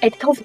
80,000।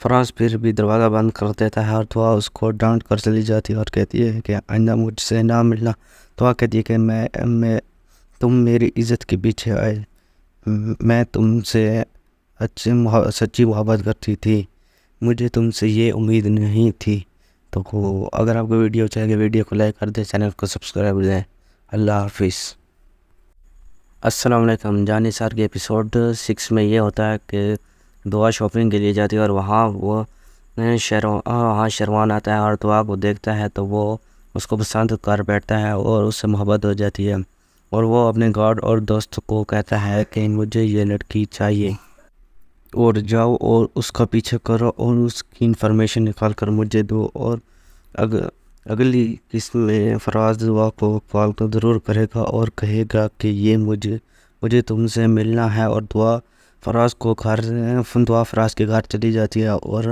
فراز پھر بھی دروازہ بند کر دیتا ہے اور دعا اس کو ڈانٹ کر چلی جاتی ہے اور کہتی ہے کہ آئندہ مجھ سے نہ ملنا۔ دعا کہتی ہے کہ میں تم میری عزت کے پیچھے آئے، میں تم سے سچی محبت کرتی تھی، مجھے تم سے یہ امید نہیں تھی۔ تو اگر آپ کو ویڈیو چاہیے ویڈیو کو لائک کر دیں، چینل کو سبسکرائب کر دیں۔ اللہ حافظ۔ السلام علیکم۔ جان نثار کے ایپیسوڈ 6 میں یہ ہوتا ہے کہ دعا شاپنگ کے لیے جاتی ہے اور وہاں شیروان آتا ہے اور دعا کو دیکھتا ہے تو وہ اس کو پسند کر بیٹھتا ہے اور اس سے محبت ہو جاتی ہے، اور وہ اپنے گارڈ اور دوست کو کہتا ہے کہ مجھے یہ لڑکی چاہیے اور جاؤ اور اس کا پیچھے کرو اور اس کی انفارمیشن نکال کر مجھے دو۔ اور اگلی قسط میں فراز دعا کو کال تو ضرور کرے گا اور کہے گا کہ یہ مجھے تم سے ملنا ہے، اور دعا فراز کے گھر چلی جاتی ہے اور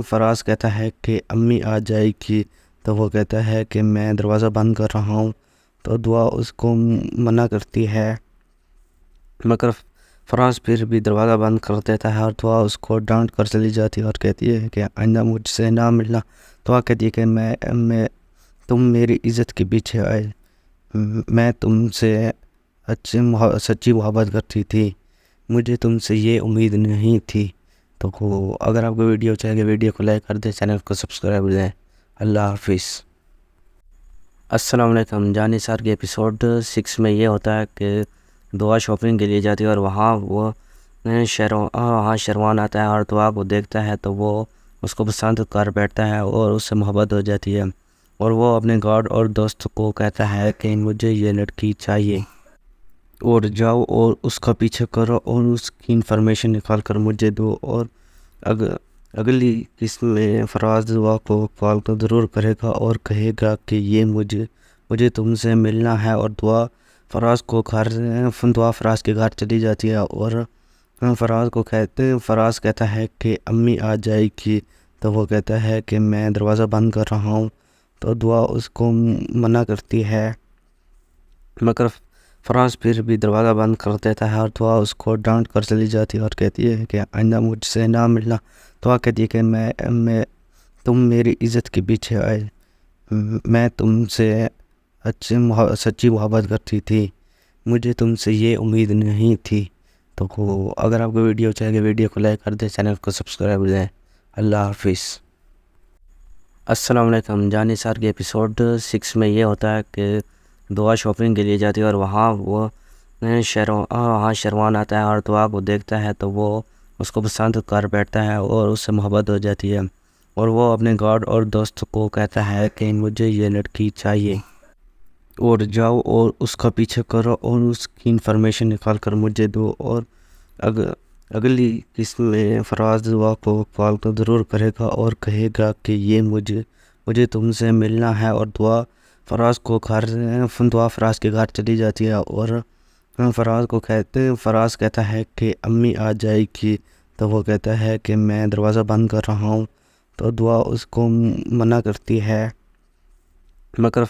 فراز کہتا ہے کہ امی آ جائے گی، تو وہ کہتا ہے کہ میں دروازہ بند کر رہا ہوں، تو دعا اس کو منع کرتی ہے، مگر فراز پھر بھی دروازہ بند کر دیتا ہے اور دعا اس کو ڈانٹ کر چلی جاتی ہے اور کہتی ہے کہ آئندہ مجھ سے نہ ملنا۔ دعا کہتی ہے کہ تم میری عزت کے پیچھے آئے، میں تم سے سچی محبت کرتی تھی، مجھے تم سے یہ امید نہیں تھی۔ تو اگر آپ کو ویڈیو چاہیے ویڈیو کو لائک کر دیں، چینل کو سبسکرائب کر دیں۔ اللہ حافظ۔ السلام علیکم۔ جان نثار کے ایپیسوڈ 6 میں یہ ہوتا ہے کہ دعا شاپنگ کے لیے جاتی ہے اور وہاں شیروان آتا ہے اور دعا کو دیکھتا ہے تو وہ اس کو پسند کر بیٹھتا ہے اور اس سے محبت ہو جاتی ہے، اور وہ اپنے گارڈ اور دوست کو کہتا ہے کہ مجھے یہ لڑکی چاہیے اور جاؤ اور اس کا پیچھے کرو اور اس کی انفارمیشن نکال کر مجھے دو۔ اور اگلی قسط میں فراز دعا کو کال تو ضرور کرے گا اور کہے گا کہ یہ مجھے تم سے ملنا ہے، اور دعا فراز کے گھر چلی جاتی ہے اور فراز کہتا ہے کہ امی آ جائے گی، تو وہ کہتا ہے کہ میں دروازہ بند کر رہا ہوں، تو دعا اس کو منع کرتی ہے، مگر فراز پھر بھی دروازہ بند کر دیتا ہے اور دعا اس کو ڈانٹ کر چلی جاتی ہے اور کہتی ہے کہ آئندہ مجھ سے نہ ملنا۔ دعا کہتی ہے کہ تم میری عزت کے پیچھے آئے، میں تم سے سچی محبت کرتی تھی، مجھے تم سے یہ امید نہیں تھی۔ تو اگر آپ کو ویڈیو چاہیے ویڈیو کو لائک کر دیں، چینل کو سبسکرائب کر دیں۔ اللہ حافظ۔ السلام علیکم۔ جان نثار کے ایپیسوڈ 6 میں یہ ہوتا ہے کہ دعا شاپنگ کے لیے جاتی ہے اور وہاں شیروان آتا ہے اور دعا کو دیکھتا ہے تو وہ اس کو پسند کر بیٹھتا ہے اور اس سے محبت ہو جاتی ہے، اور وہ اپنے گارڈ اور دوست کو کہتا ہے کہ مجھے یہ لڑکی چاہیے اور جاؤ اور اس کا پیچھے کرو اور اس کی انفارمیشن نکال کر مجھے دو۔ اور اگلی قسط میں فراز دعا کو کال تو ضرور کرے گا اور کہے گا کہ یہ مجھے تم سے ملنا ہے، اور دعا فراز کے گھر چلی جاتی ہے اور فراز کہتا ہے کہ امی آ جائے گی، تو وہ کہتا ہے کہ میں دروازہ بند کر رہا ہوں، تو دعا اس کو منع کرتی ہے، مگر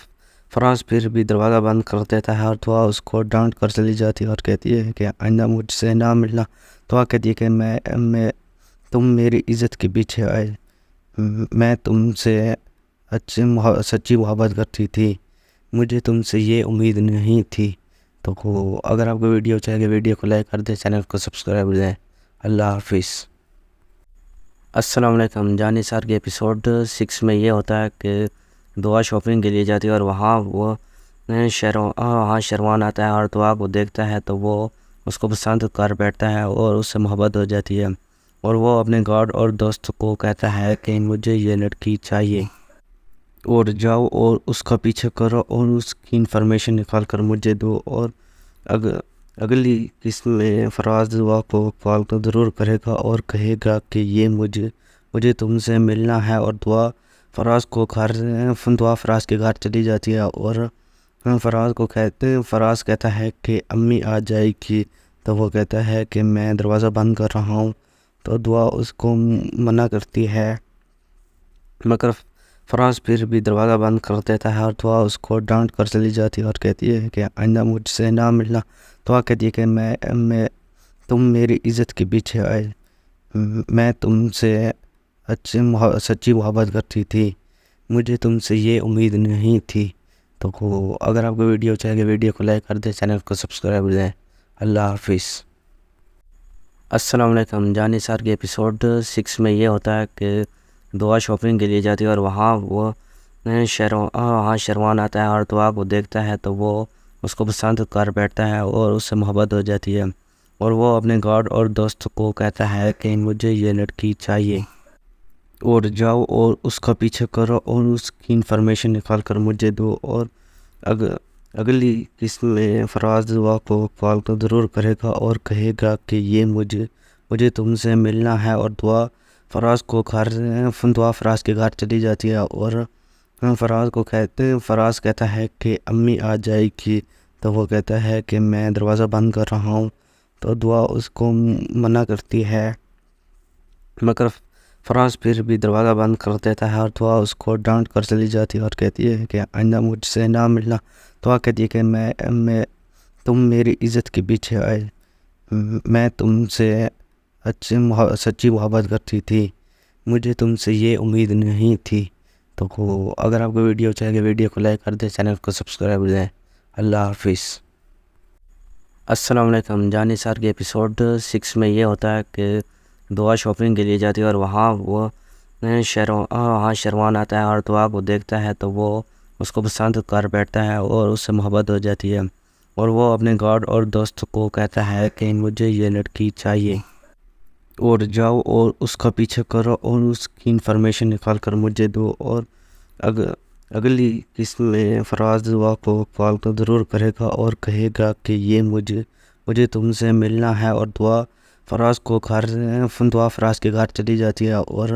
فراز پھر بھی دروازہ بند کر دیتا ہے اور دعا اس کو ڈانٹ کر چلی جاتی ہے اور کہتی ہے کہ آئندہ مجھ سے نہ ملنا۔ دعا کہتی ہے کہ تم میری عزت کے پیچھے آئے، میں تم سے سچی محبت کرتی تھی، مجھے تم سے یہ امید نہیں تھی۔ تو اگر آپ کو ویڈیو چاہیے ویڈیو کو لائک کر دیں، چینل کو سبسکرائب کر دیں۔ اللہ حافظ۔ السلام علیکم۔ جان نثار کے ایپیسوڈ 6 میں یہ ہوتا ہے کہ دعا شاپنگ کے لیے جاتی ہے اور وہاں شیروان آتا ہے اور دعا کو دیکھتا ہے تو وہ اس کو پسند کر بیٹھتا ہے اور اس سے محبت ہو جاتی ہے، اور وہ اپنے گارڈ اور دوست کو کہتا ہے کہ مجھے یہ لڑکی چاہیے اور جاؤ اور اس کا پیچھے کرو اور اس کی انفارمیشن نکال کر مجھے دو۔ اور اگلی قسط میں فراز دعا کو کال تو ضرور کرے گا اور کہے گا کہ یہ مجھے تم سے ملنا ہے، اور دعا فراز کے گھر چلی جاتی ہے اور فراز کہتا ہے کہ امی آ جائے گی، تو وہ کہتا ہے کہ میں دروازہ بند کر رہا ہوں، تو دعا اس کو منع کرتی ہے، مگر فراز پھر بھی دروازہ بند کر دیتا ہے اور دعا اس کو ڈانٹ کر چلی جاتی ہے اور کہتی ہے کہ آئندہ مجھ سے نہ ملنا۔ دعا کہتی ہے کہ تم میری عزت کے پیچھے آئے، میں تم سے سچی محبت کرتی تھی، مجھے تم سے یہ امید نہیں تھی۔ تو اگر آپ کو ویڈیو چاہیے ویڈیو کو لائک کر دیں، چینل کو سبسکرائب کر دیں۔ اللہ حافظ۔ السلام علیکم۔ جانی سار کے ایپیسوڈ 6 میں یہ ہوتا ہے کہ دعا شاپنگ کے لیے جاتی ہے اور وہاں شروان آتا ہے اور دعا کو دیکھتا ہے تو وہ اس کو پسند کر بیٹھتا ہے اور اس سے محبت ہو جاتی ہے، اور وہ اپنے گارڈ اور دوست کو کہتا ہے کہ مجھے یہ لڑکی چاہیے اور جاؤ اور اس کا پیچھے کرو اور اس کی انفارمیشن نکال کر مجھے دو۔ اور اگلی قسط میں فراز دعا کو کال تو ضرور کرے گا اور کہے گا کہ یہ مجھے تم سے ملنا ہے، اور دعا فراز کے گھر چلی جاتی ہے اور فراز کہتا ہے کہ امی آ جائے گی، تو وہ کہتا ہے کہ میں دروازہ بند کر رہا ہوں، تو دعا اس کو منع کرتی ہے، مگر فراز پھر بھی دروازہ بند کر دیتا ہے اور دعا اس کو ڈانٹ کر چلی جاتی ہے اور کہتی ہے کہ آئندہ مجھ سے نہ ملنا۔ دعا کہتی ہے کہ تم میری عزت کے پیچھے آئے، میں تم سے سچی محبت کرتی تھی، مجھے تم سے یہ امید نہیں تھی۔ تو اگر آپ کو ویڈیو چاہیے ویڈیو کو لائک کر دیں، چینل کو سبسکرائب کر دیں۔ اللہ حافظ۔ السلام علیکم۔ جانی سار کے ایپیسوڈ 6 میں یہ ہوتا ہے کہ دعا شاپنگ کے لیے جاتی ہے اور وہاں شروان آتا ہے اور دعا کو دیکھتا ہے تو وہ اس کو پسند کر بیٹھتا ہے اور اس سے محبت ہو جاتی ہے، اور وہ اپنے گارڈ اور دوست کو کہتا ہے کہ مجھے یہ لڑکی چاہیے اور جاؤ اور اس کا پیچھے کرو اور اس کی انفارمیشن نکال کر مجھے دو۔ اور اگلی قسط میں فراز دعا کو کال تو ضرور کرے گا اور کہے گا کہ یہ مجھے تم سے ملنا ہے، اور دعا فراز کے گھر چلی جاتی ہے اور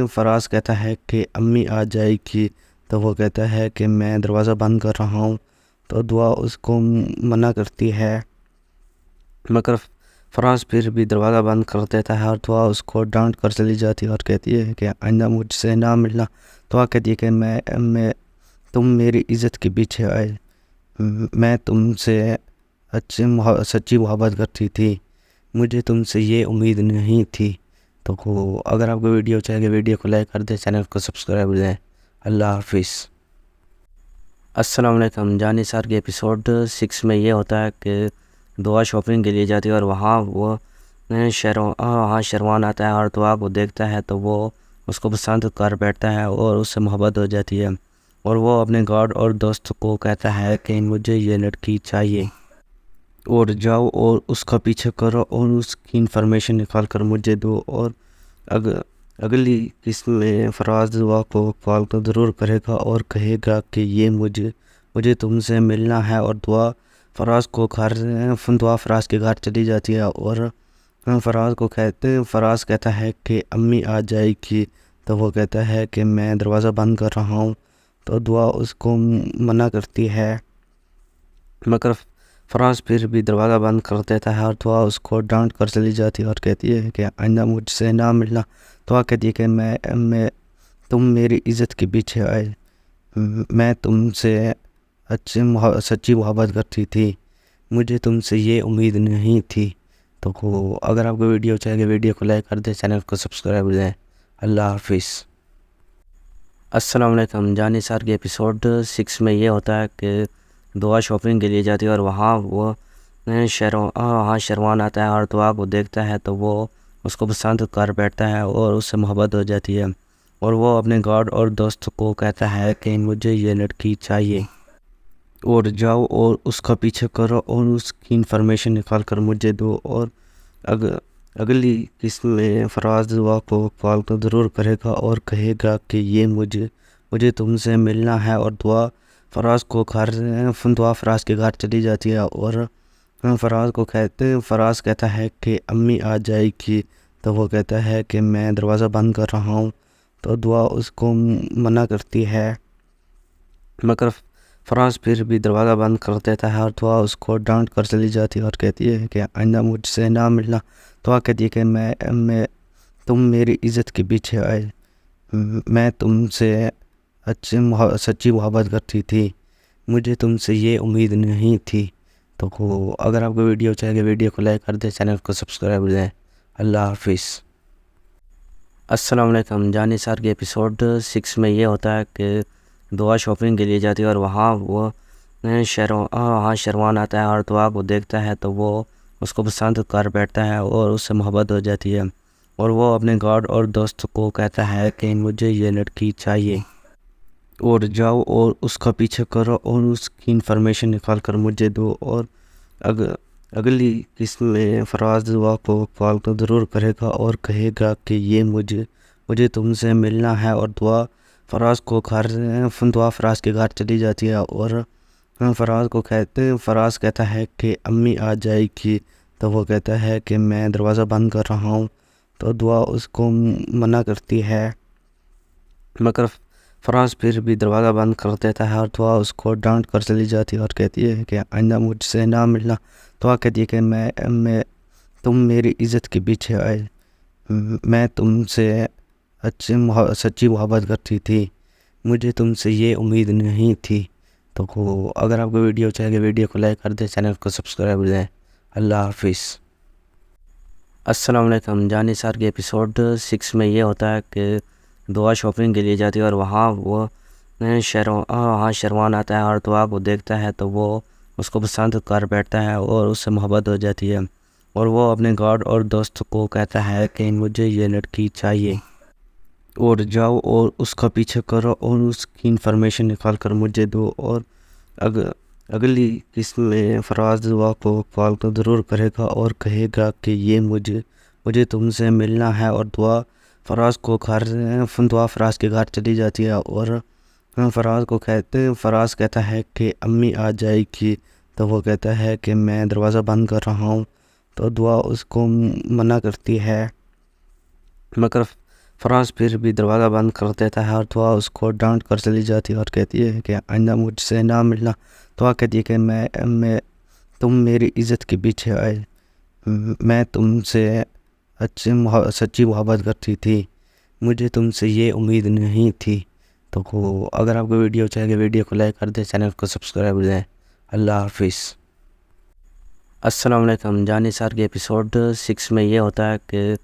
فراز کہتا ہے کہ امی آ جائے گی، تو وہ کہتا ہے کہ میں دروازہ بند کر رہا ہوں، تو دعا اس کو منع کرتی ہے، مگر فراز پھر بھی دروازہ بند کر دیتا ہے اور دعا اس کو ڈانٹ کر چلی جاتی ہے اور کہتی ہے کہ آئندہ مجھ سے نہ ملنا۔ دعا کہتی ہے کہ تم میری عزت کے پیچھے آئے، میں تم سے سچی محبت کرتی تھی، مجھے تم سے یہ امید نہیں تھی۔ تو اگر آپ کو ویڈیو چاہیے ویڈیو کو لائک کر دیں، چینل کو سبسکرائب کر دیں۔ اللہ حافظ۔ السلام علیکم۔ جانی سار کے ایپیسوڈ 6 میں یہ ہوتا ہے کہ دعا شاپنگ کے لیے جاتی ہے اور وہاں شروان آتا ہے اور دعا کو دیکھتا ہے تو وہ اس کو پسند کر بیٹھتا ہے اور اس سے محبت ہو جاتی ہے، اور وہ اپنے گارڈ اور دوست کو کہتا ہے کہ مجھے یہ لڑکی چاہیے اور جاؤ اور اس کا پیچھے کرو اور اس کی انفارمیشن نکال کر مجھے دو۔ اور اگلی قسط میں فراز دعا کو کال تو ضرور کرے گا اور کہے گا کہ یہ مجھے تم سے ملنا ہے، اور دعا فراز کے گھر چلی جاتی ہے اور فراز کہتا ہے کہ امی آ جائے گی، تو وہ کہتا ہے کہ میں دروازہ بند کر رہا ہوں، تو دعا اس کو منع کرتی ہے، مگر فراز پھر بھی دروازہ بند کر دیتا ہے اور دعا اس کو ڈانٹ کر چلی جاتی ہے اور کہتی ہے کہ آئندہ مجھ سے نہ ملنا۔ دعا کہتی ہے کہ تم میری عزت کے پیچھے آئے، میں تم سے سچی محبت کرتی تھی، مجھے تم سے یہ امید نہیں تھی۔ تو اگر آپ کو ویڈیو چاہیے ویڈیو کو لائک کر دیں، چینل کو سبسکرائب کر دیں۔ اللہ حافظ۔ السلام علیکم۔ جانی سار کے ایپیسوڈ 6 میں یہ ہوتا ہے کہ دعا شاپنگ کے لیے جاتی ہے اور وہاں شروان آتا ہے اور دعا کو دیکھتا ہے تو وہ اس کو پسند کر بیٹھتا ہے اور اس سے محبت ہو جاتی ہے، اور وہ اپنے گارڈ اور دوست کو کہتا ہے کہ مجھے یہ لڑکی چاہیے اور جاؤ اور اس کا پیچھے کرو اور اس کی انفارمیشن نکال کر مجھے دو۔ اور اگلی قسط میں فراز دعا کو کال تو ضرور کرے گا اور کہے گا کہ یہ مجھے تم سے ملنا ہے، اور دعا فراز کے گھر چلی جاتی ہے اور فراز کہتا ہے کہ امی آ جائے گی، تو وہ کہتا ہے کہ میں دروازہ بند کر رہا ہوں، تو دعا اس کو منع کرتی ہے، مگر فراز پھر بھی دروازہ بند کر دیتا ہے اور دعا اس کو ڈانٹ کر چلی جاتی ہے اور کہتی ہے کہ آئندہ مجھ سے نہ ملنا۔ دعا کہتی ہے کہ تم میری عزت کے پیچھے آئے، میں تم سے سچی محبت کرتی تھی، مجھے تم سے یہ امید نہیں تھی۔ تو اگر آپ کو ویڈیو چاہیے ویڈیو کو لائک کر دیں، چینل کو سبسکرائب کر دیں۔ اللہ حافظ۔ السلام علیکم۔ جانی سار کے ایپیسوڈ 6 میں یہ ہوتا ہے کہ دعا شاپنگ کے لیے جاتی ہے اور وہاں وہ شیروان آتا ہے اور دعا کو دیکھتا ہے تو وہ اس کو پسند کر بیٹھتا ہے اور اس سے محبت ہو جاتی ہے، اور وہ اپنے گارڈ اور دوست کو کہتا ہے کہ مجھے یہ لڑکی چاہیے اور جاؤ اور اس کا پیچھے کرو اور اس کی انفارمیشن نکال کر مجھے دو۔ اور اگلی قسط میں فراز دعا کو کال تو ضرور کرے گا اور کہے گا کہ یہ مجھے تم سے ملنا ہے، اور دعا فراز کے گھر چلی جاتی ہے اور فراز کہتا ہے کہ امی آ جائے گی، تو وہ کہتا ہے کہ میں دروازہ بند کر رہا ہوں، تو دعا اس کو منع کرتی ہے، مگر فراز پھر بھی دروازہ بند کر دیتا ہے اور دعا اس کو ڈانٹ کر چلی جاتی ہے اور کہتی ہے کہ آئندہ مجھ سے نہ ملنا۔ دعا کہتی ہے کہ تم میری عزت کے پیچھے آئے، میں تم سے سچی محبت کرتی تھی، مجھے تم سے یہ امید نہیں تھی۔ تو اگر آپ کو ویڈیو چاہیے ویڈیو کو لائک کر دیں، چینل کو سبسکرائب کر دیں۔ اللہ حافظ۔ السلام علیکم۔ جانی سار کے ایپیسوڈ 6 میں یہ ہوتا ہے کہ دعا شاپنگ کے لیے جاتی ہے اور وہاں وہ شیروان آتا ہے اور دعا کو دیکھتا ہے تو وہ اس کو پسند کر بیٹھتا ہے اور اس سے محبت ہو جاتی ہے، اور وہ اپنے گارڈ اور دوست کو کہتا ہے کہ مجھے یہ لڑکی چاہیے اور جاؤ اور اس کا پیچھے کرو اور اس کی انفارمیشن نکال کر مجھے دو۔ اور اگلی قسط میں فراز دعا کو کال تو ضرور کرے گا اور کہے گا کہ یہ مجھے تم سے ملنا ہے، اور دعا فراز کے گھر چلی جاتی ہے اور فراز کہتا ہے کہ امی آ جائے گی، تو وہ کہتا ہے کہ میں دروازہ بند کر رہا ہوں، تو دعا اس کو منع کرتی ہے، مگر فراز پھر بھی دروازہ بند کر دیتا ہے اور دعا اس کو ڈانٹ کر چلی جاتی ہے اور کہتی ہے کہ آئندہ مجھ سے نہ ملنا۔ دعا کہتی ہے کہ تم میری عزت کے پیچھے آئے، میں تم سے سچی محبت کرتی تھی، مجھے تم سے یہ امید نہیں تھی۔ تو اگر آپ کو ویڈیو چاہیے ویڈیو کو لائک کر دیں، چینل کو سبسکرائب کر دیں۔ اللہ حافظ۔ السلام علیکم۔ جانی سار کے ایپیسوڈ 6 میں یہ ہوتا ہے کہ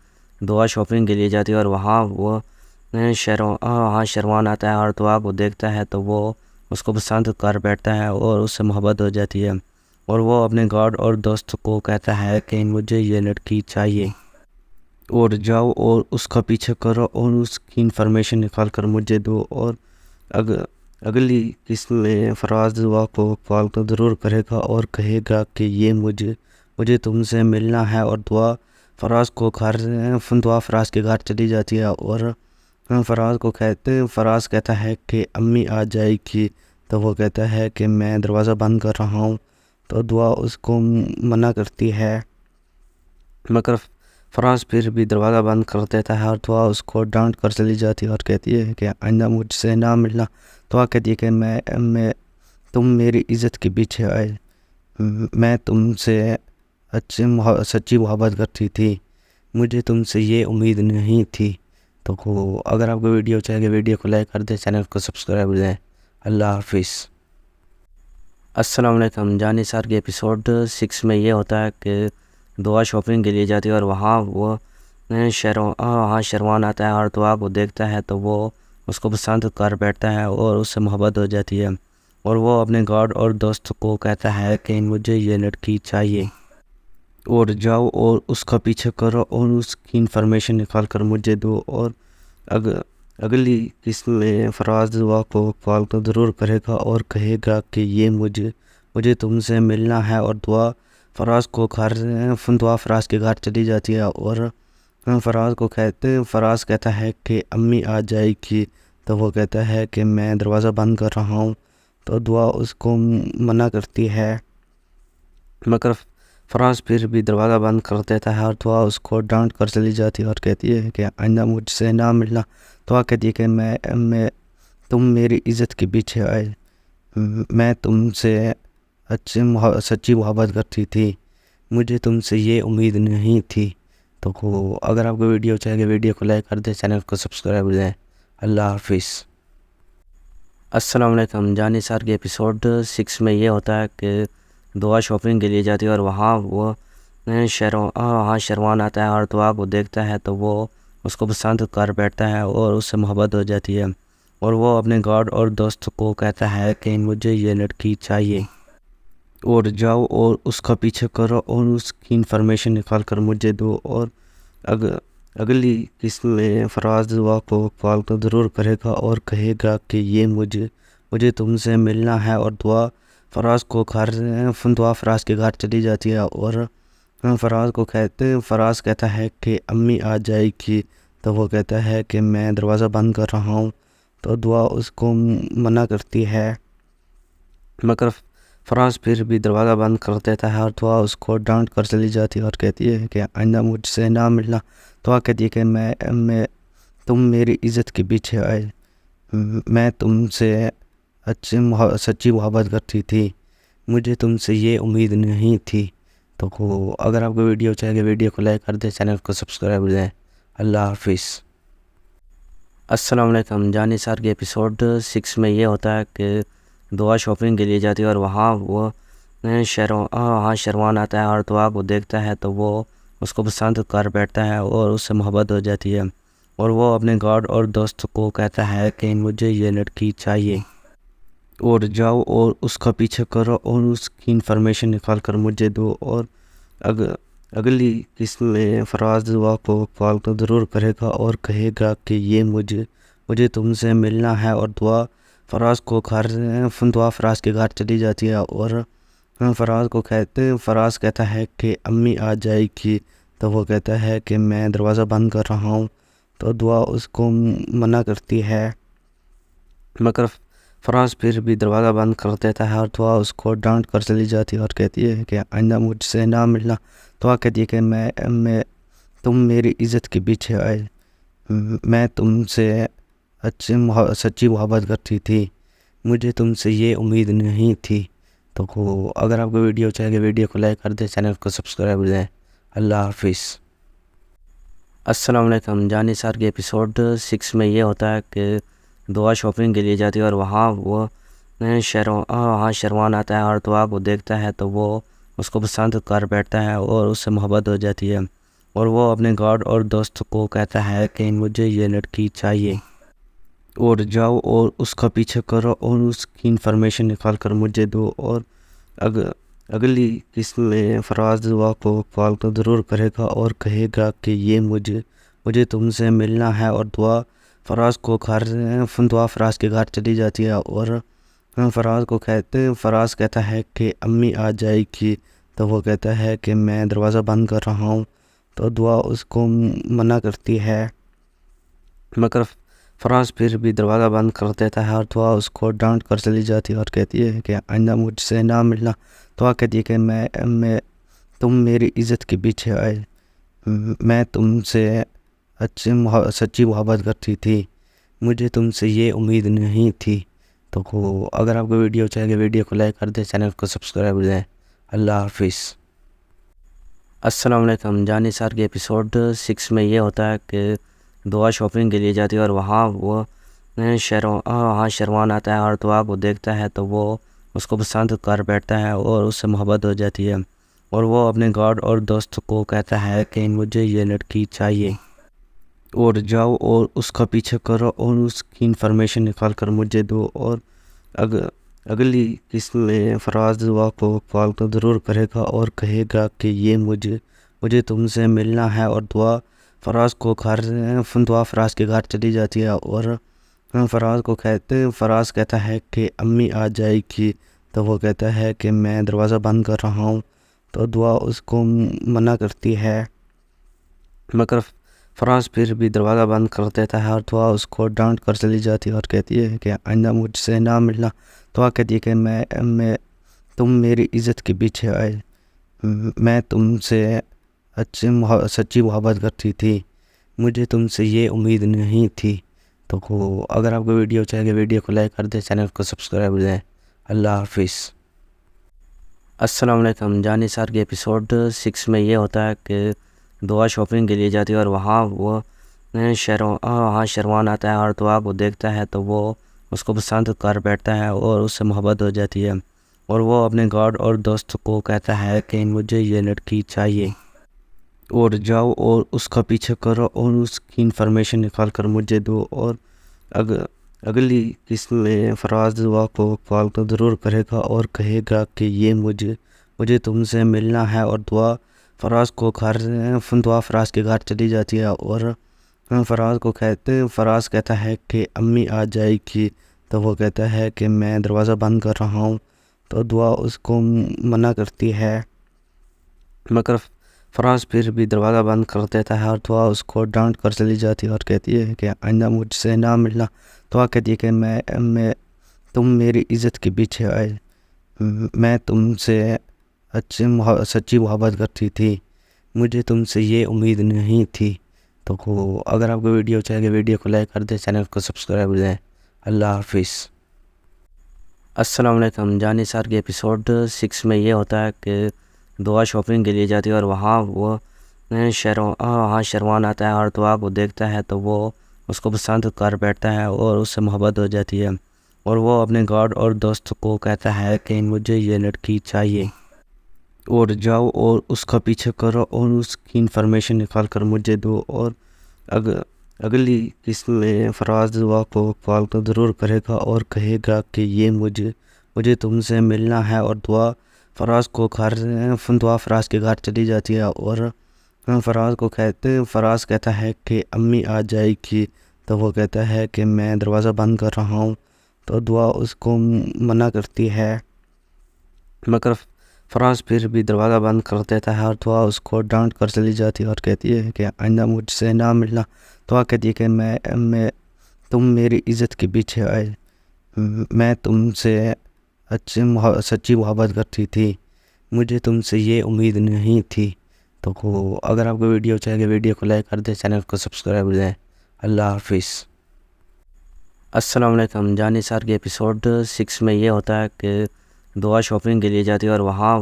دعا شاپنگ کے لیے جاتی ہے اور وہاں وہ شیروان آتا ہے اور دعا کو دیکھتا ہے تو وہ اس کو پسند کر بیٹھتا ہے اور اس سے محبت ہو جاتی ہے، اور وہ اپنے گارڈ اور دوست کو کہتا ہے کہ مجھے یہ لڑکی چاہیے اور جاؤ اور اس کا پیچھے کرو اور اس کی انفارمیشن نکال کر مجھے دو۔ اور اگلی قسط میں فراز دعا کو کال تو ضرور کرے گا اور کہے گا کہ یہ مجھے تم سے ملنا ہے، اور دعا فراز کے گھر چلی جاتی ہے اور فراز کہتا ہے کہ امی آ جائے گی، تو وہ کہتا ہے کہ میں دروازہ بند کر رہا ہوں، تو دعا اس کو منع کرتی ہے، مگر فراز پھر بھی دروازہ بند کر دیتا ہے اور دعا اس کو ڈانٹ کر چلی جاتی ہے اور کہتی ہے کہ آئندہ مجھ سے نہ ملنا۔ دعا کہتی ہے کہ تم میری عزت کے پیچھے آئے، میں تم سے سچی محبت کرتی تھی، مجھے تم سے یہ امید نہیں تھی۔ تو اگر آپ کو ویڈیو چاہیے ویڈیو کو لائک کر دیں، چینل کو سبسکرائب کر دیں۔ اللہ حافظ۔ السلام علیکم۔ جانی سار کے ایپیسوڈ 6 میں یہ ہوتا ہے کہ دعا شاپنگ کے لیے جاتی ہے اور وہاں وہ شیروان آتا ہے اور دعا کو دیکھتا ہے تو وہ اس کو پسند کر بیٹھتا ہے اور اس سے محبت ہو جاتی ہے، اور وہ اپنے گارڈ اور دوست کو کہتا ہے کہ مجھے یہ لڑکی چاہیے اور جاؤ اور اس کا پیچھے کرو اور اس کی انفارمیشن نکال کر مجھے دو۔ اور اگلی قسط میں فراز دعا کو کال تو ضرور کرے گا اور کہے گا کہ یہ مجھے تم سے ملنا ہے، اور دعا فراز کے گھر چلی جاتی ہے اور فراز کہتا ہے کہ امی آ جائے گی، تو وہ کہتا ہے کہ میں دروازہ بند کر رہا ہوں، تو دعا اس کو منع کرتی ہے، مگر فراز پھر بھی دروازہ بند کر دیتا ہے اور دعا اس کو ڈانٹ کر چلی جاتی ہے اور کہتی ہے کہ آئندہ مجھ سے نہ ملنا۔ دعا کہتی ہے کہ تم میری عزت کے پیچھے آئے، میں تم سے سچی محبت کرتی تھی، مجھے تم سے یہ امید نہیں تھی۔ تو اگر آپ کو ویڈیو چاہیے ویڈیو کو لائک کر دیں، چینل کو سبسکرائب کر دیں۔ اللہ حافظ۔ السلام علیکم۔ جانی سار کے ایپیسوڈ 6 میں یہ ہوتا ہے کہ دعا شاپنگ کے لیے جاتی ہے اور وہاں وہ وہاں شروان آتا ہے اور دعا کو دیکھتا ہے تو وہ اس کو پسند کر بیٹھتا ہے اور اس سے محبت ہو جاتی ہے، اور وہ اپنے گارڈ اور دوست کو کہتا ہے کہ مجھے یہ لڑکی چاہیے اور جاؤ اور اس کا پیچھے کرو اور اس کی انفارمیشن نکال کر مجھے دو۔ اور اگلی قسط میں فراز دعا کو کال تو ضرور کرے گا اور کہے گا کہ یہ مجھے تم سے ملنا ہے، اور دعا فراز کے گھر چلی جاتی ہے، اور فراز کہتا ہے کہ امی آ جائے گی، تو وہ کہتا ہے کہ میں دروازہ بند کر رہا ہوں، تو دعا اس کو منع کرتی ہے، مگر فراز پھر بھی دروازہ بند کر دیتا ہے، اور دعا اس کو ڈانٹ کر چلی جاتی ہے اور کہتی ہے کہ آئندہ مجھ سے نہ ملنا۔ دعا کہتی ہے کہ تم میری عزت کے پیچھے آئے، میں تم سے سچی محبت کرتی تھی، مجھے تم سے یہ امید نہیں تھی۔ تو اگر آپ کو ویڈیو چاہیے ویڈیو کو لائک کر دیں، چینل کو سبسکرائب کر دیں۔ اللہ حافظ۔ السلام علیکم۔ جانی سار کے ایپیسوڈ 6 میں یہ ہوتا ہے کہ دعا شاپنگ کے لیے جاتی ہے، اور وہاں شروان آتا ہے اور دعا کو دیکھتا ہے تو وہ اس کو پسند کر بیٹھتا ہے اور اس سے محبت ہو جاتی ہے، اور وہ اپنے گارڈ اور دوست کو کہتا ہے کہ مجھے یہ لڑکی چاہیے اور جاؤ اور اس کا پیچھے کرو اور اس کی انفارمیشن نکال کر مجھے دو۔ اور اگلی قسط میں فراز دعا کو کال تو ضرور کرے گا اور کہے گا کہ یہ مجھے تم سے ملنا ہے، اور دعا فراز کے گھر چلی جاتی ہے، اور فراز کہتا ہے کہ امی آ جائے گی، تو وہ کہتا ہے کہ میں دروازہ بند کر رہا ہوں، تو دعا اس کو منع کرتی ہے، مگر فراز پھر بھی دروازہ بند کر دیتا ہے، اور دعا اس کو ڈانٹ کر چلی جاتی ہے اور کہتی ہے کہ آئندہ مجھ سے نہ ملنا۔ دعا کہتی ہے کہ تم میری عزت کے پیچھے آئے، میں تم سے سچی محبت کرتی تھی، مجھے تم سے یہ امید نہیں تھی۔ تو اگر آپ کو ویڈیو چاہیے ویڈیو کو لائک کر دیں، چینل کو سبسکرائب کر دیں۔ اللہ حافظ۔ السلام علیکم۔ جانی سار کے ایپیسوڈ 6 میں یہ ہوتا ہے کہ دعا شاپنگ کے لیے جاتی ہے، اور وہاں شروان آتا ہے اور دعا کو دیکھتا ہے تو وہ اس کو پسند کر بیٹھتا ہے اور اس سے محبت ہو جاتی ہے، اور وہ اپنے گارڈ اور دوست کو کہتا ہے کہ مجھے یہ لڑکی چاہیے اور جاؤ اور اس کا پیچھے کرو اور اس کی انفارمیشن نکال کر مجھے دو۔ اور اگلی قسط میں فراز دعا کو کال تو ضرور کرے گا اور کہے گا کہ یہ مجھے تم سے ملنا ہے، اور دعا فراز کے گھر چلی جاتی ہے، اور فراز کہتا ہے کہ امی آ جائے گی، تو وہ کہتا ہے کہ میں دروازہ بند کر رہا ہوں، تو دعا اس کو منع کرتی ہے، مگر فراز پھر بھی دروازہ بند کر دیتا ہے، اور دعا اس کو ڈانٹ کر چلی جاتی ہے اور کہتی ہے کہ آئندہ مجھ سے نہ ملنا۔ دعا کہتی ہے کہ تم میری عزت کے پیچھے آئے، میں تم سے سچی محبت کرتی تھی، مجھے تم سے یہ امید نہیں تھی۔ تو اگر آپ کو ویڈیو چاہیے ویڈیو کو لائک کر دیں، چینل کو سبسکرائب کر دیں۔ اللہ حافظ۔ السلام علیکم۔ جانی سار کے ایپیسوڈ 6 میں یہ ہوتا ہے کہ دعا شاپنگ کے لیے جاتی ہے، اور وہاں شروان آتا ہے اور دعا کو دیکھتا ہے تو وہ اس کو پسند کر بیٹھتا ہے اور اس سے محبت ہو جاتی ہے، اور وہ اپنے گارڈ اور دوست کو کہتا ہے کہ مجھے یہ لڑکی چاہیے اور جاؤ اور اس کا پیچھے کرو اور اس کی انفارمیشن نکال کر مجھے دو۔ اور اگلی قسط میں فراز دعا کو کال تو ضرور کرے گا اور کہے گا کہ یہ مجھے تم سے ملنا ہے، اور دعا فراز کے گھر چلی جاتی ہے، اور فراز کہتا ہے کہ امی آ جائے گی، تو وہ کہتا ہے کہ میں دروازہ بند کر رہا ہوں، تو دعا اس کو منع کرتی ہے، مگر فراز پھر بھی دروازہ بند کر دیتا ہے، اور دعا اس کو ڈانٹ کر چلی جاتی ہے اور کہتی ہے کہ آئندہ مجھ سے نہ ملنا۔ دعا کہتی ہے کہ تم میری عزت کے پیچھے آئے، میں تم سے سچی محبت کرتی تھی، مجھے تم سے یہ امید نہیں تھی۔ تو اگر آپ کو ویڈیو چاہیے ویڈیو کو لائک کر دیں، چینل کو سبسکرائب کر دیں۔ اللہ حافظ۔ السلام علیکم۔ جانی سار کے ایپیسوڈ 6 میں یہ ہوتا ہے کہ دعا شاپنگ کے لیے جاتی ہے، اور وہاں شروان آتا ہے اور دعا کو دیکھتا ہے تو وہ اس کو پسند کر بیٹھتا ہے اور اس سے محبت ہو جاتی ہے، اور وہ اپنے گارڈ اور دوست کو کہتا ہے کہ مجھے یہ لڑکی چاہیے اور جاؤ اور اس کا پیچھے کرو اور اس کی انفارمیشن نکال کر مجھے دو۔ اور اگلی قسط میں فراز دعا کو کال تو ضرور کرے گا اور کہے گا کہ یہ مجھے تم سے ملنا ہے، اور دعا فراز کے گھر چلی جاتی ہے اور فراز کہتا ہے کہ امی آ جائے گی، تو وہ کہتا ہے کہ میں دروازہ بند کر رہا ہوں، تو دعا اس کو منع کرتی ہے، مگر فراز پھر بھی دروازہ بند کر دیتا ہے اور دعا اس کو ڈانٹ کر چلی جاتی ہے اور کہتی ہے کہ آئندہ مجھ سے نہ ملنا۔ دعا کہتی ہے کہ تم میری عزت کے پیچھے آئے، میں تم سے سچی محبت کرتی تھی، مجھے تم سے یہ امید نہیں تھی۔ تو اگر آپ کو ویڈیو چاہیے ویڈیو کو لائک کر دیں، چینل کو سبسکرائب کر دیں۔ اللہ حافظ۔ السلام علیکم۔ جانی سار کے ایپیسوڈ 6 میں یہ ہوتا ہے کہ دعا شاپنگ کے لیے جاتی ہے اور وہاں شروان آتا ہے اور دعا کو دیکھتا ہے تو وہ اس کو پسند کر بیٹھتا ہے اور اس سے محبت ہو جاتی ہے، اور وہ اپنے گارڈ اور دوست کو کہتا ہے کہ مجھے یہ لڑکی چاہیے اور جاؤ اور اس کا پیچھے کرو اور اس کی انفارمیشن نکال کر مجھے دو۔ اور اگلی قسط میں فراز دعا کو کال تو ضرور کرے گا اور کہے گا کہ یہ مجھے تم سے ملنا ہے، اور دعا فراز کے گھر چلی جاتی ہے اور فراز کہتا ہے کہ امی آ جائے گی، تو وہ کہتا ہے کہ میں دروازہ بند کر رہا ہوں، تو دعا اس کو منع کرتی ہے، مگر فراز پھر بھی دروازہ بند کر دیتا ہے اور دعا اس کو ڈانٹ کر چلی جاتی ہے اور کہتی ہے کہ آئندہ مجھ سے نہ ملنا۔ دعا کہتی ہے کہ تم میری عزت کے پیچھے آئے، میں تم سے سچی محبت کرتی تھی، مجھے تم سے یہ امید نہیں تھی۔ تو اگر آپ کو ویڈیو چاہیے ویڈیو کو لائک کر دیں، چینل کو سبسکرائب کر دیں۔ اللہ حافظ۔ السلام علیکم۔ جانی سار کے ایپیسوڈ 6 میں یہ ہوتا ہے کہ دعا شاپنگ کے لیے جاتی ہے اور وہاں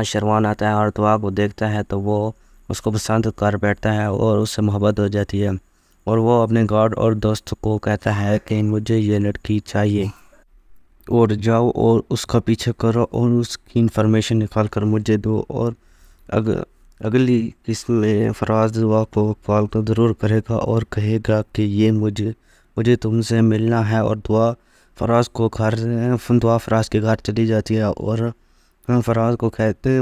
شروان آتا ہے اور دعا کو دیکھتا ہے تو وہ اس کو پسند کر بیٹھتا ہے اور اس سے محبت ہو جاتی ہے، اور وہ اپنے گارڈ اور دوست کو کہتا ہے کہ مجھے یہ لڑکی چاہیے اور جاؤ اور اس کا پیچھے کرو اور اس کی انفارمیشن نکال کر مجھے دو۔ اور اگلی قسط میں فراز دعا کو کال تو ضرور کرے گا اور کہے گا کہ یہ مجھے تم سے ملنا ہے، اور دعا فراز کے گھر چلی جاتی ہے اور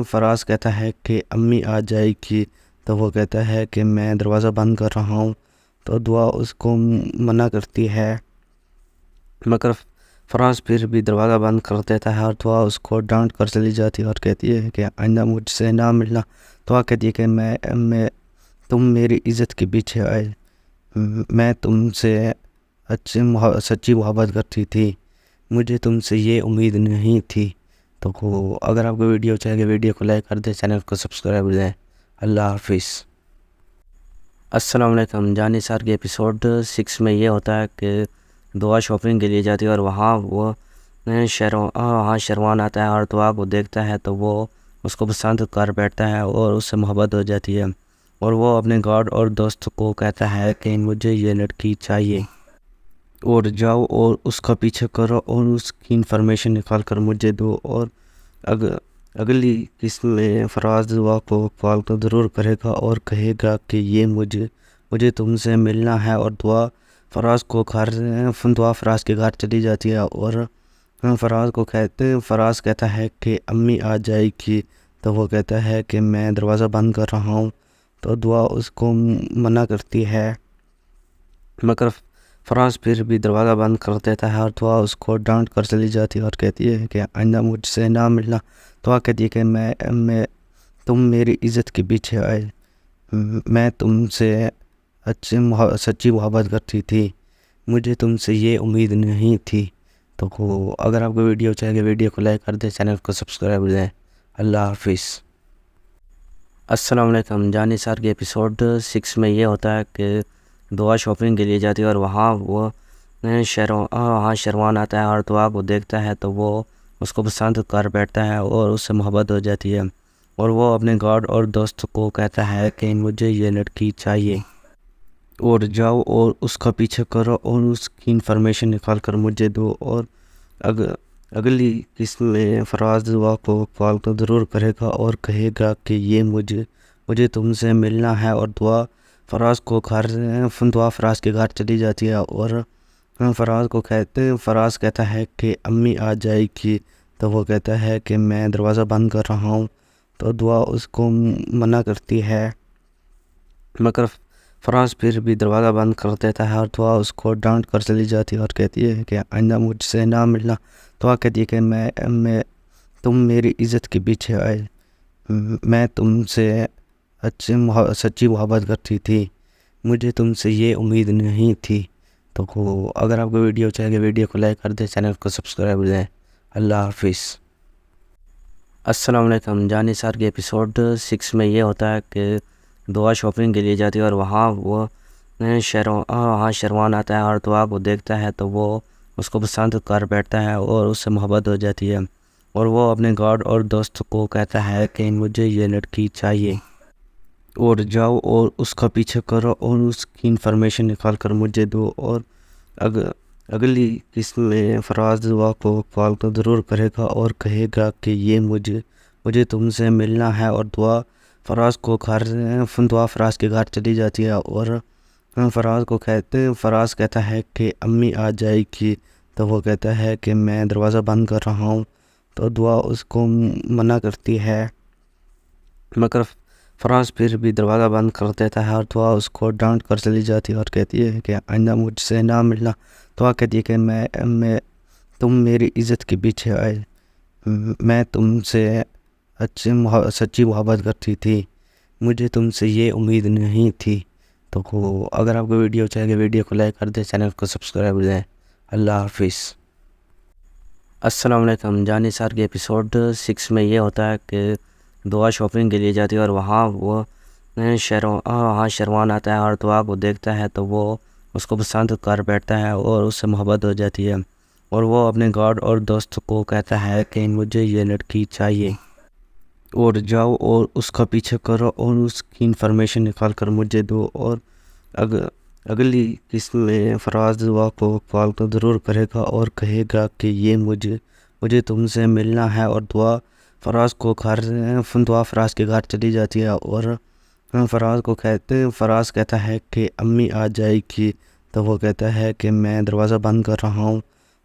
فراز کہتا ہے کہ امی آ جائے گی، تو وہ کہتا ہے کہ میں دروازہ بند کر رہا ہوں، تو دعا اس کو منع کرتی ہے، مگر فراز پھر بھی دروازہ بند کر دیتا ہے اور دعا اس کو ڈانٹ کر چلی جاتی ہے اور کہتی ہے کہ آئندہ مجھ سے نہ ملنا۔ دعا کہتی ہے کہ تم میری عزت کے پیچھے آئے، میں تم سے سچی محبت کرتی تھی، مجھے تم سے یہ امید نہیں تھی۔ تو اگر آپ کو ویڈیو چاہیے ویڈیو کو لائک کر دیں، چینل کو سبسکرائب کر دیں۔ اللہ حافظ۔ السلام علیکم۔ جانی سار کے ایپیسوڈ 6 میں یہ ہوتا ہے کہ دعا شاپنگ کے لیے جاتی ہے اور وہاں شروان آتا ہے اور دعا کو دیکھتا ہے تو وہ اس کو پسند کر بیٹھتا ہے اور اس سے محبت ہو جاتی ہے، اور وہ اپنے گارڈ اور دوست کو کہتا ہے کہ مجھے یہ لڑکی چاہیے اور جاؤ اور اس کا پیچھے کرو اور اس کی انفارمیشن نکال کر مجھے دو۔ اور اگلی قسط میں فراز دعا کو کال تو ضرور کرے گا اور کہے گا کہ یہ مجھے تم سے ملنا ہے، اور دعا فراز کے گھر چلی جاتی ہے اور فراز کہتا ہے کہ امی آ جائے گی، تو وہ کہتا ہے کہ میں دروازہ بند کر رہا ہوں، تو دعا اس کو منع کرتی ہے، مگر فراز پھر بھی دروازہ بند کر دیتا ہے اور دعا اس کو ڈانٹ کر چلی جاتی ہے اور کہتی ہے کہ آئندہ مجھ سے نہ ملنا۔ دعا کہتی ہے کہ تم میری عزت کے پیچھے آئے، میں تم سے سچی محبت کرتی تھی، مجھے تم سے یہ امید نہیں تھی۔ تو اگر آپ کو ویڈیو چاہیے ویڈیو کو لائک کر دیں، چینل کو سبسکرائب کر دیں۔ اللہ حافظ۔ السلام علیکم۔ جانی سار کے ایپیسوڈ 6 میں یہ ہوتا ہے کہ دعا شاپنگ کے لیے جاتی ہے اور وہاں شروان آتا ہے اور دعا کو دیکھتا ہے تو وہ اس کو پسند کر بیٹھتا ہے اور اس سے محبت ہو جاتی ہے، اور وہ اپنے گارڈ اور دوست کو کہتا ہے کہ مجھے یہ لڑکی چاہیے اور جاؤ اور اس کا پیچھے کرو اور اس کی انفارمیشن نکال کر مجھے دو۔ اور اگلی قسط میں فراز دعا کو کال تو ضرور کرے گا اور کہے گا کہ یہ مجھے تم سے ملنا ہے، اور دعا فراز کے گھر چلی جاتی ہے، اور فراز کہتا ہے کہ امی آ جائے گی، تو وہ کہتا ہے کہ میں دروازہ بند کر رہا ہوں، تو دعا اس کو منع کرتی ہے، مگر فراز پھر بھی دروازہ بند کر دیتا ہے، اور دعا اس کو ڈانٹ کر چلی جاتی ہے اور کہتی ہے کہ آئندہ مجھ سے نہ ملنا۔ دعا کہتی ہے کہ تم میری عزت کے پیچھے آئے، میں تم سے سچی محبت کرتی تھی، مجھے تم سے یہ امید نہیں تھی۔ تو اگر آپ کو ویڈیو چاہیے ویڈیو کو لائک کر دیں، چینل کو سبسکرائب کر دیں۔ اللہ حافظ۔ السلام علیکم۔ جانی سار کے ایپیسوڈ 6 میں یہ ہوتا ہے کہ دعا شاپنگ کے لیے جاتی ہے، اور وہاں شیروان آتا ہے اور دعا کو دیکھتا ہے تو وہ اس کو پسند کر بیٹھتا ہے اور اس سے محبت ہو جاتی ہے، اور وہ اپنے گارڈ اور دوست کو کہتا ہے کہ مجھے یہ لڑکی چاہیے، اور جاؤ اور اس کا پیچھے کرو اور اس کی انفارمیشن نکال کر مجھے دو۔ اور اگلی قسط میں فراز دعا کو کال تو ضرور کرے گا اور کہے گا کہ یہ مجھے تم سے ملنا ہے، اور دعا فراز کے گھر چلی جاتی ہے، اور فراز کہتا ہے کہ امی آ جائے گی، تو وہ کہتا ہے کہ میں دروازہ بند کر رہا ہوں، تو دعا اس کو منع کرتی ہے، مگر فراز پھر بھی دروازہ بند کر دیتا ہے، اور دعا اس کو ڈانٹ کر چلی جاتی ہے اور کہتی ہے کہ آئندہ مجھ سے نہ ملنا۔ دعا کہتی ہے کہ تم میری عزت کے پیچھے آئے، میں تم سے سچی محبت کرتی تھی، مجھے تم سے یہ امید نہیں تھی۔ تو اگر آپ کو ویڈیو چاہیے ویڈیو کو لائک کر دیں، چینل کو سبسکرائب کر دیں۔ اللہ حافظ۔ السلام علیکم۔ جانی سار کے ایپیسوڈ 6 میں یہ ہوتا ہے کہ دعا شاپنگ کے لیے جاتی ہے، اور وہاں شیروان آتا ہے اور دعا کو دیکھتا ہے تو وہ اس کو پسند کر بیٹھتا ہے اور اس سے محبت ہو جاتی ہے، اور وہ اپنے گارڈ اور دوست کو کہتا ہے کہ مجھے یہ لڑکی چاہیے، اور جاؤ اور اس کا پیچھے کرو اور اس کی انفارمیشن نکال کر مجھے دو۔ اور اگلی قسط میں فراز دعا کو کال تو ضرور کرے گا اور کہے گا کہ یہ مجھے تم سے ملنا ہے، اور دعا فراز کے گھر چلی جاتی ہے، اور فراز کہتا ہے کہ امی آ جائے گی، تو وہ کہتا ہے کہ میں دروازہ بند کر رہا ہوں،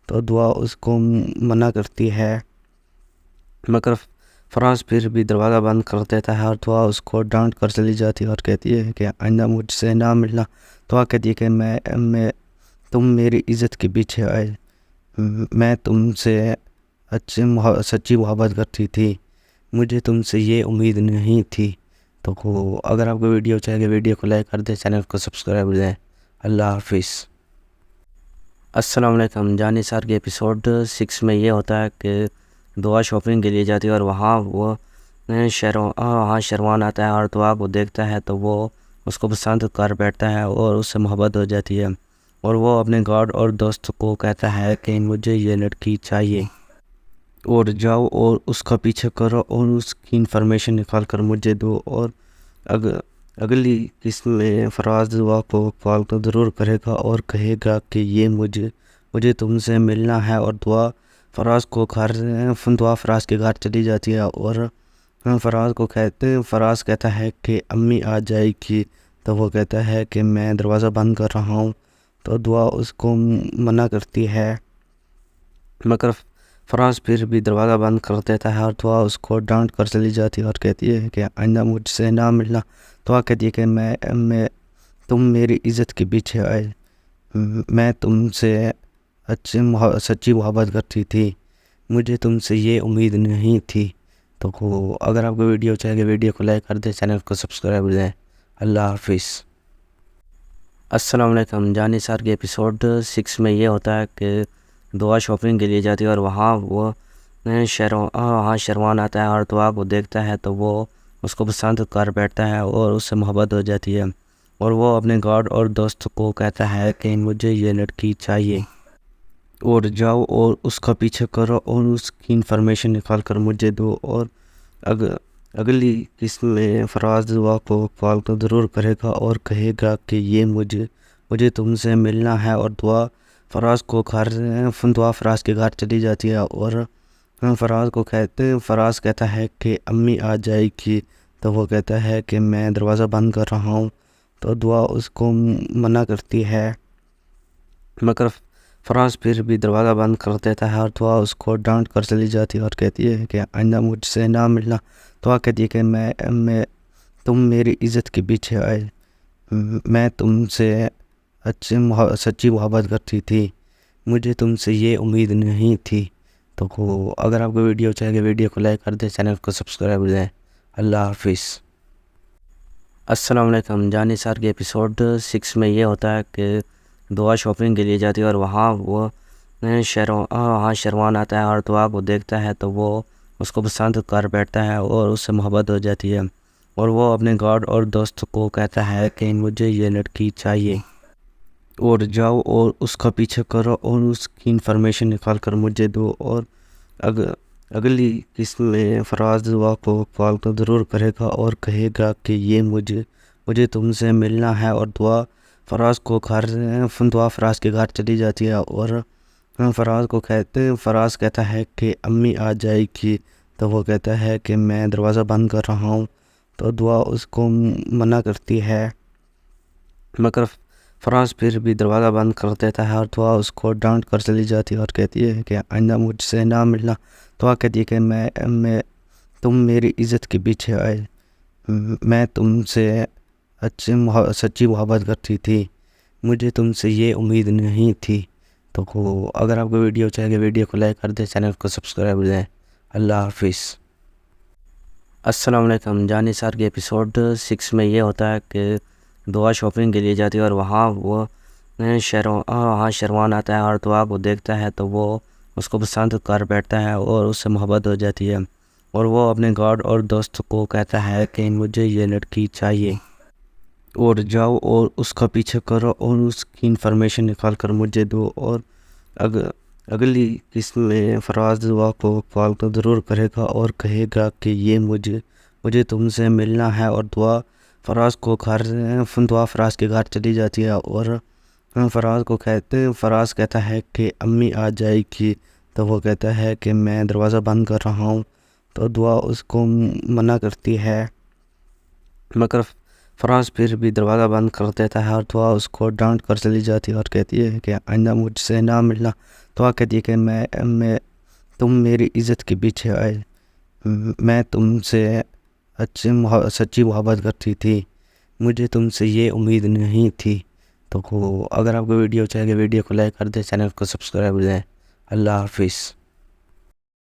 تو دعا اس کو منع کرتی ہے، مگر فراز پھر بھی دروازہ بند کر دیتا ہے، اور دعا اس کو ڈانٹ کر چلی جاتی ہے اور کہتی ہے کہ آئندہ مجھ سے نہ ملنا۔ دعا کہتی ہے کہ تم میری عزت کے پیچھے آئے، میں تم سے سچی محبت کرتی تھی، مجھے تم سے یہ امید نہیں تھی۔ تو اگر آپ کو ویڈیو چاہیے ویڈیو کو لائک کر دیں، چینل کو سبسکرائب کر دیں۔ اللہ حافظ۔ السلام علیکم۔ جانی سار کے ایپیسوڈ 6 میں یہ ہوتا ہے کہ دعا شاپنگ کے لیے جاتی ہے، اور وہاں شیروان آتا ہے اور دعا کو دیکھتا ہے تو وہ اس کو پسند کر بیٹھتا ہے اور اس سے محبت ہو جاتی ہے، اور وہ اپنے گارڈ اور دوست کو کہتا ہے کہ مجھے یہ لڑکی چاہیے، اور جاؤ اور اس کا پیچھے کرو اور اس کی انفارمیشن نکال کر مجھے دو۔ اور اگلی قسط میں فراز دعا کو کال تو ضرور کرے گا اور کہے گا کہ یہ مجھے تم سے ملنا ہے، اور دعا فراز کے گھر چلی جاتی ہے، اور فراز کہتا ہے کہ امی آ جائے گی، تو وہ کہتا ہے کہ میں دروازہ بند کر رہا ہوں، تو دعا اس کو منع کرتی ہے، مگر فراز پھر بھی دروازہ بند کر دیتا ہے، اور دعا اس کو ڈانٹ کر چلی جاتی ہے اور کہتی ہے کہ آئندہ مجھ سے نہ ملنا۔ دعا کہتی ہے کہ تم میری عزت کے پیچھے آئے، میں تم سے سچی محبت کرتی تھی، مجھے تم سے یہ امید نہیں تھی۔ تو اگر آپ کو ویڈیو چاہیے ویڈیو کو لائک کر دیں، چینل کو سبسکرائب کر دیں۔ اللہ حافظ۔ السلام علیکم۔ جانی سار کے ایپیسوڈ 6 میں یہ ہوتا ہے کہ دعا شاپنگ کے لیے جاتی ہے، اور وہاں شیروان آتا ہے اور دعا کو دیکھتا ہے تو وہ اس کو پسند کر بیٹھتا ہے اور اس سے محبت ہو جاتی ہے، اور وہ اپنے گارڈ اور دوست کو کہتا ہے کہ مجھے یہ لڑکی چاہیے، اور جاؤ اور اس کا پیچھے کرو اور اس کی انفارمیشن نکال کر مجھے دو۔ اور اگلی قسط میں فراز دعا کو کال تو ضرور کرے گا اور کہے گا کہ یہ مجھے تم سے ملنا ہے، اور دعا فراز کو گھر دعا فراز کے گھر چلی جاتی ہے اور فراز کو فراز کہتا ہے کہ امی آ جائے گی، تو وہ کہتا ہے کہ میں دروازہ بند کر رہا ہوں، تو دعا اس کو منع کرتی ہے، مگر فراز پھر بھی دروازہ بند کر دیتا ہے اور دعا اس کو ڈانٹ کر چلی جاتی ہے اور کہتی ہے کہ آئندہ مجھ سے نہ ملنا۔ دعا کہتی ہے کہ میں تم میری عزت کے پیچھے آئے، میں تم سے سچی محبت کرتی تھی، مجھے تم سے یہ امید نہیں تھی۔ تو اگر آپ کو ویڈیو چاہیے ویڈیو کو لائک کر دیں، چینل کو سبسکرائب کر دیں۔ اللہ حافظ۔ السلام علیکم۔ جان نثار کے ایپیسوڈ 6 میں یہ ہوتا ہے کہ دعا شاپنگ کے لیے جاتی ہے اور وہاں شیروان آتا ہے اور دعا کو دیکھتا ہے تو وہ اس کو پسند کر بیٹھتا ہے اور اس سے محبت ہو جاتی ہے، اور وہ اپنے گارڈ اور دوست کو کہتا ہے کہ مجھے یہ لڑکی چاہیے اور جاؤ اور اس کا پیچھے کرو اور اس کی انفارمیشن نکال کر مجھے دو۔ اور اگلی قسم میں فراز دعا کو کال تو ضرور کرے گا اور کہے گا کہ یہ مجھے تم سے ملنا ہے، اور دعا فراز کے گھر چلی جاتی ہے اور فراز کہتا ہے کہ امی آ جائے گی، تو وہ کہتا ہے کہ میں دروازہ بند کر رہا ہوں، تو دعا اس کو منع کرتی ہے، مگر فراز پھر بھی دروازہ بند کر دیتا ہے اور دعا اس کو ڈانٹ کر چلی جاتی ہے اور کہتی ہے کہ آئندہ مجھ سے نہ ملنا۔ دعا کہتی ہے کہ تم میری عزت کے پیچھے آئے، میں تم سے سچی محبت کرتی تھی، مجھے تم سے یہ امید نہیں تھی۔ تو اگر آپ کو ویڈیو چاہیے ویڈیو کو لائک کر دیں، چینل کو سبسکرائب کر دیں۔ اللہ حافظ۔ السلام علیکم۔ جان نثار کے ایپیسوڈ 6 میں یہ ہوتا ہے کہ دعا شاپنگ کے لیے جاتی ہے اور وہاں شیروان آتا ہے اور دعا کو دیکھتا ہے تو وہ اس کو پسند کر بیٹھتا ہے اور اس سے محبت ہو جاتی ہے، اور وہ اپنے گارڈ اور دوست کو کہتا ہے کہ مجھے یہ لڑکی چاہیے اور جاؤ اور اس کا پیچھے کرو اور اس کی انفارمیشن نکال کر مجھے دو۔ اور اگلی قسم میں فراز دعا کو کال تو ضرور کرے گا اور کہے گا کہ یہ مجھے تم سے ملنا ہے، اور دعا فراز کے گھر چلی جاتی ہے اور فراز کہتا ہے کہ امی آ جائے گی، تو وہ کہتا ہے کہ میں دروازہ بند کر رہا ہوں، تو دعا اس کو منع کرتی ہے، مگر فراز پھر بھی دروازہ بند کر دیتا ہے اور دعا اس کو ڈانٹ کر چلی جاتی ہے اور کہتی ہے کہ آئندہ مجھ سے نہ ملنا۔ دعا کہتی ہے کہ تم میری عزت کے پیچھے آئے، میں تم سے سچی محبت کرتی تھی، مجھے تم سے یہ امید نہیں تھی۔ تو اگر آپ کو ویڈیو چاہیے ویڈیو کو لائک کر دیں، چینل کو سبسکرائب کر دیں۔ اللہ حافظ۔